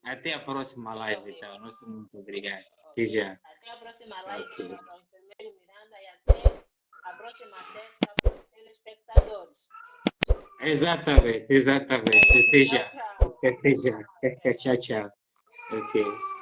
Até a próxima live, então. Nosso muito obrigado. Até já. Até a próxima live Ok. para o enfermeiro Miranda e até a próxima terça para os telespectadores. Exatamente. Até já. Tchau, tchau. Até já. Tchau, tchau. Ok.